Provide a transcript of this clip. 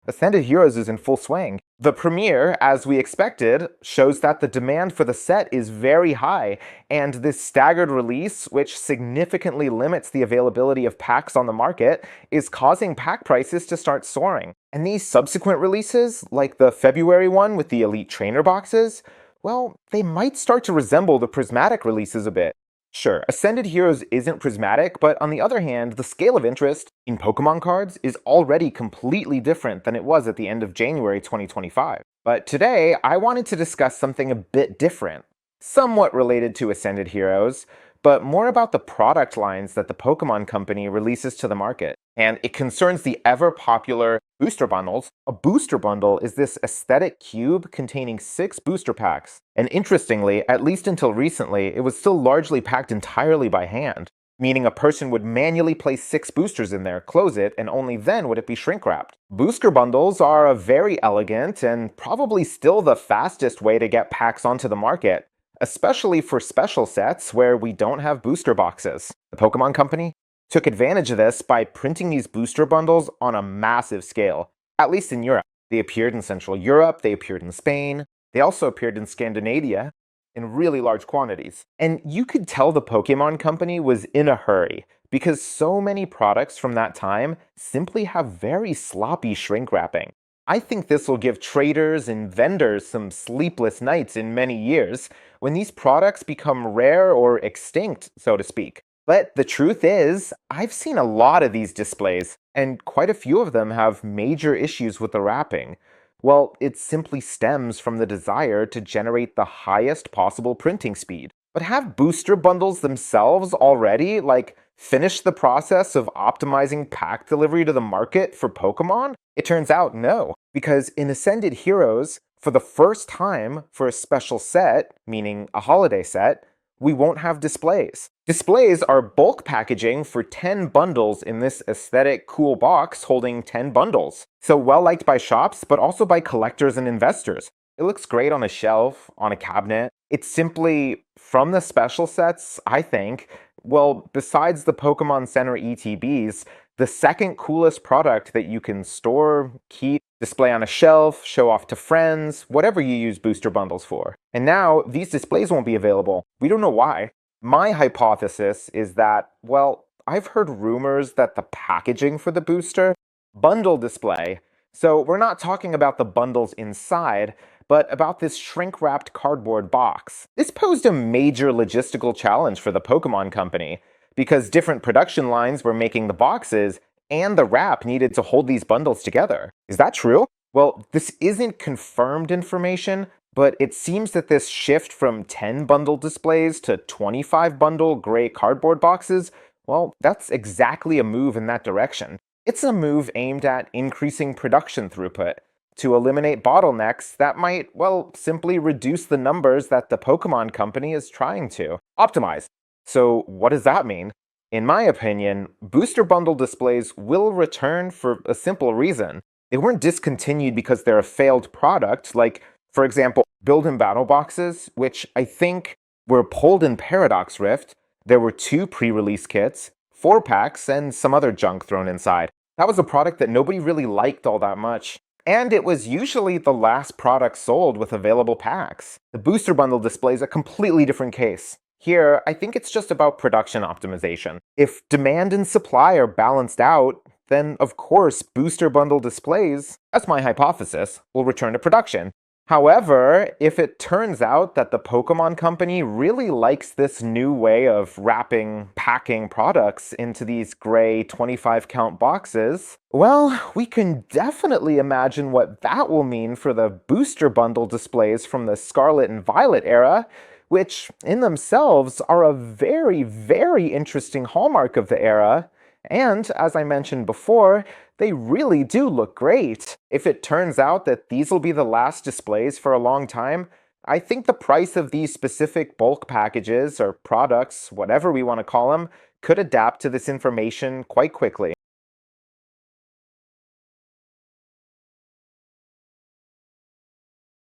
Ascended Heroes is in full swing. The premiere, as we expected, shows that the demand for the set is very high, and this staggered release, which significantly limits the availability of packs on the market, is causing pack prices to start soaring. And these subsequent releases, like the February one with the Elite Trainer boxes, well, they might start to resemble the prismatic releases a bit. Sure, Ascended Heroes isn't prismatic, but on the other hand, the scale of interest in Pokemon cards is already completely different than it was at the end of January 2025. But today, I wanted to discuss something a bit different, somewhat related to Ascended Heroes, but more about the product lines that the Pokemon Company releases to the market. And it concerns the ever-popular booster bundles. A booster bundle is this aesthetic cube containing 6 booster packs. And interestingly, at least until recently, it was still largely packed entirely by hand, meaning a person would manually place 6 boosters in there, close it, and only then would it be shrink-wrapped. Booster bundles are a very elegant and probably still the fastest way to get packs onto the market, especially for special sets where we don't have booster boxes. The Pokemon Company took advantage of this by printing these booster bundles on a massive scale, at least in Europe. They appeared in Central Europe, they appeared in Spain, they also appeared in Scandinavia in really large quantities. And you could tell the Pokemon Company was in a hurry, because so many products from that time simply have very sloppy shrink wrapping. I think this will give traders and vendors some sleepless nights in many years when these products become rare or extinct, so to speak. But the truth is, I've seen a lot of these displays, and quite a few of them have major issues with the wrapping. Well, it simply stems from the desire to generate the highest possible printing speed. But have booster bundles themselves already, finished the process of optimizing pack delivery to the market for Pokemon? It turns out no, because in Ascended Heroes, for the first time for a special set, meaning a holiday set, we won't have displays. Displays are bulk packaging for 10 bundles in this aesthetic cool box holding 10 bundles. So well liked by shops, but also by collectors and investors. It looks great on a shelf, on a cabinet. It's simply, from the special sets, I think, well, besides the Pokemon Center ETBs, the second coolest product that you can store, keep, display on a shelf, show off to friends, whatever you use booster bundles for. And now, these displays won't be available. We don't know why. My hypothesis is that, well, I've heard rumors that the packaging for the booster, bundle display, so we're not talking about the bundles inside, but about this shrink-wrapped cardboard box. This posed a major logistical challenge for the Pokemon Company, because different production lines were making the boxes, and the wrap needed to hold these bundles together. Is that true? Well, this isn't confirmed information, but it seems that this shift from 10 bundle displays to 25 bundle gray cardboard boxes, well, that's exactly a move in that direction. It's a move aimed at increasing production throughput, to eliminate bottlenecks that might, well, simply reduce the numbers that the Pokemon Company is trying to optimize. So what does that mean? In my opinion, booster bundle displays will return for a simple reason. They weren't discontinued because they're a failed product, like, for example, Build and Battle boxes, which I think were pulled in Paradox Rift. There were 2 pre-release kits, 4 packs, and some other junk thrown inside. That was a product that nobody really liked all that much. And it was usually the last product sold with available packs. The booster bundle display is a completely different case. Here, I think it's just about production optimization. If demand and supply are balanced out, then of course booster bundle displays, that's my hypothesis, will return to production. However, if it turns out that the Pokemon Company really likes this new way of wrapping, packing products into these gray 25 count boxes, well, we can definitely imagine what that will mean for the booster bundle displays from the Scarlet and Violet era, which in themselves are a very, very interesting hallmark of the era. And, as I mentioned before, they really do look great. If it turns out that these will be the last displays for a long time, I think the price of these specific bulk packages or products, whatever we want to call them, could adapt to this information quite quickly.